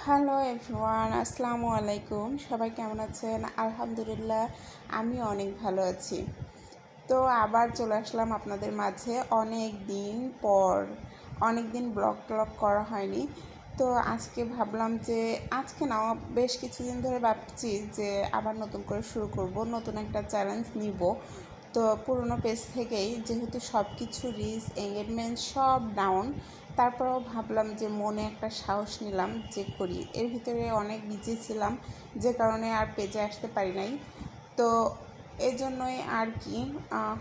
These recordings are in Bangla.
হ্যালো এভরিওয়ান, আসসালামু আলাইকুম। সবাই কেমন আছেন? আলহামদুলিল্লাহ, আমি অনেক ভালো আছি। তো আবার চলে আসলাম আপনাদের মাঝে অনেক দিন পর। অনেক দিন ব্লগ করা হয়নি। তো আজকে ভাবলাম যে আজকে না, বেশ কিছুদিন ধরে ভাবছি যে আবার নতুন করে শুরু করব, নতুন একটা চ্যালেঞ্জ নিব। তো পুরনো পেজ থেকেই যেহেতু সব কিছু রিচ এঙ্গেজমেন্ট সব ডাউন, তারপরেও ভাবলাম যে মনে একটা সাহস নিলাম যে করি। এর ভিতরে অনেক বিজি ছিলাম, যে কারণে আর পেজে আসতে পারি নাই। তো এই জন্যই আর কি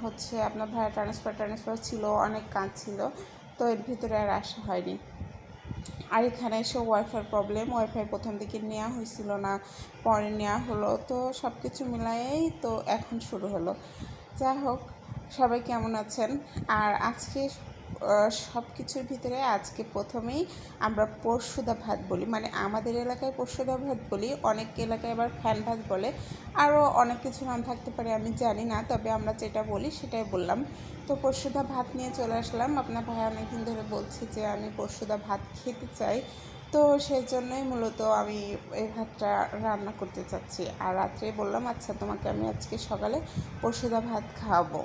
হচ্ছে আপনার ভাড়া ট্রান্সফার ছিল, অনেক কাজ ছিল, তো এর ভিতরে আর আসা হয়নি। আর এখানে এসে ওয়াইফাই প্রবলেম, ওয়াইফাই প্রথম দিকে নেওয়া হয়েছিল না, পরে নেওয়া হলো, তো সব কিছু মিলায়েই তো এখন শুরু হলো। যাই হোক, সবাই কেমন আছেন? আর আজকে সব কিছুর ভিতরে আজকে প্রথমেই আমরা পরশুদা ভাত বলি, মানে আমাদের এলাকায় পরশুদা ভাত বলি, অনেক এলাকায় আবার ফ্যান ভাত বলে, আরও অনেক কিছু নাম থাকতে পারে আমি জানি না, তবে আমরা যেটা বলি সেটাই বললাম। তো পরশুদা ভাত নিয়ে চলে আসলাম। আপনার ভাই অনেকদিন ধরে বলছে যে আমি পরশুদা ভাত খেতে চাই, তো সেই জন্যই মূলত আমি এই ভাতটা রান্না করতে চাচ্ছি। আর রাত্রে বললাম আচ্ছা তোমাকে আমি আজকে সকালে পরশুদা ভাত খাওয়াবো।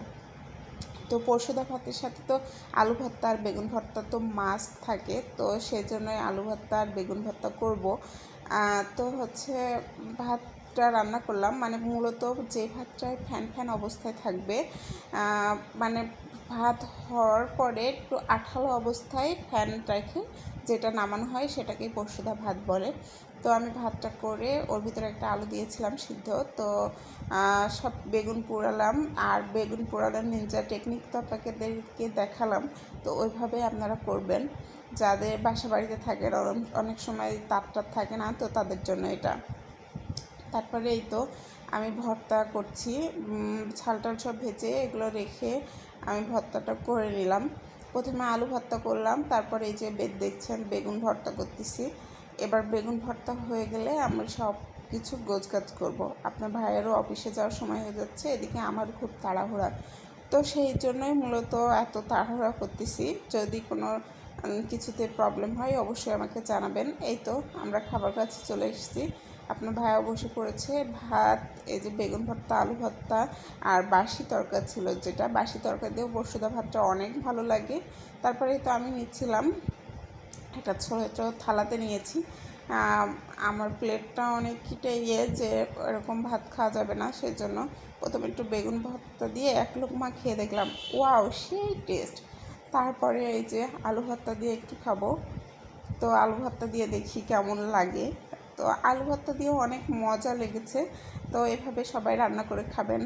তো পরশুদা ভাতের সাথে তো আলু ভর্তা আর বেগুন ভর্তা তো মাস্ট থাকে, তো সেই জন্যই আলু ভর্তা আর বেগুন ভর্তা করব। তো হচ্ছে ভাতটা রান্না করলাম, মানে মূলত যে ভাতটায় ফ্যান ফ্যান অবস্থায় থাকবে, মানে ভাত হওয়ার পরে একটু আঠালো অবস্থায় ফ্যান রেখে যেটা নামানো হয় সেটাকেই পরশুদা ভাত বলে। তো আমি ভাতটা করে ওর ভিতরে একটা আলু দিয়েছিলাম সিদ্ধ, তো সব বেগুন পোড়ালাম। আর বেগুন পোড়ানোর নিনজা টেকনিক তো আপনাদেরকে দেখালাম, তো ওইভাবে আপনারা করবেন। যাদের বাসা বাড়িতে থাকে অনেক সময় তার থাকে না, তো তাদের জন্য এটা। তারপরে এই তো আমি ভর্তা করছি, ছালটাল সব ভেজে এগুলো রেখে আমি ভর্তাটা করে নিলাম। প্রথমে আলু ভর্তা করলাম, তারপরে এই যে দেখছেন বেগুন ভর্তা করতেছি। এবার বেগুন ভর্তা হয়ে গেলে আমরা সব কিছু গোছগাছ করব। আপনার ভাইয়েরও অফিসে যাওয়ার সময় হয়ে যাচ্ছে, এদিকে আমার খুব তাড়াহুড়া, তো সেই জন্যই মূলত এত তাড়াহুড়া করতেছি। যদি কোনো কিছুতে প্রবলেম হয় অবশ্যই আমাকে জানাবেন। এই তো আমরা খাবার কাছে চলে এসেছি। আপনার ভাইয়া বসে পড়েছে। ভাত, এই যে বেগুন ভর্তা, আলু ভর্তা আর বাসি তরকারি ছিল, যেটা বাসি তরকারি দিয়েও পরশুদা ভাতটা অনেক ভালো লাগে। তারপরে তো আমি নিচ্ছিলাম একটা ছোটো থালাতে নিয়েছি। আমার প্লেটটা অনেকটা যে এরকম ভাত খাওয়া যাবে না, সেই জন্য প্রথমে একটু বেগুন ভর্তা দিয়ে এক লোকমা খেয়ে দেখলাম, ওয়াও সেই টেস্ট। তারপরে এই যে আলু ভর্তা দিয়ে একটু খাবো, তো আলু ভর্তা দিয়ে দেখি কেমন লাগে। তো আলু ভর্তা দিয়েও অনেক মজা লেগেছে। তো এভাবে সবাই রান্না করে খাবেন।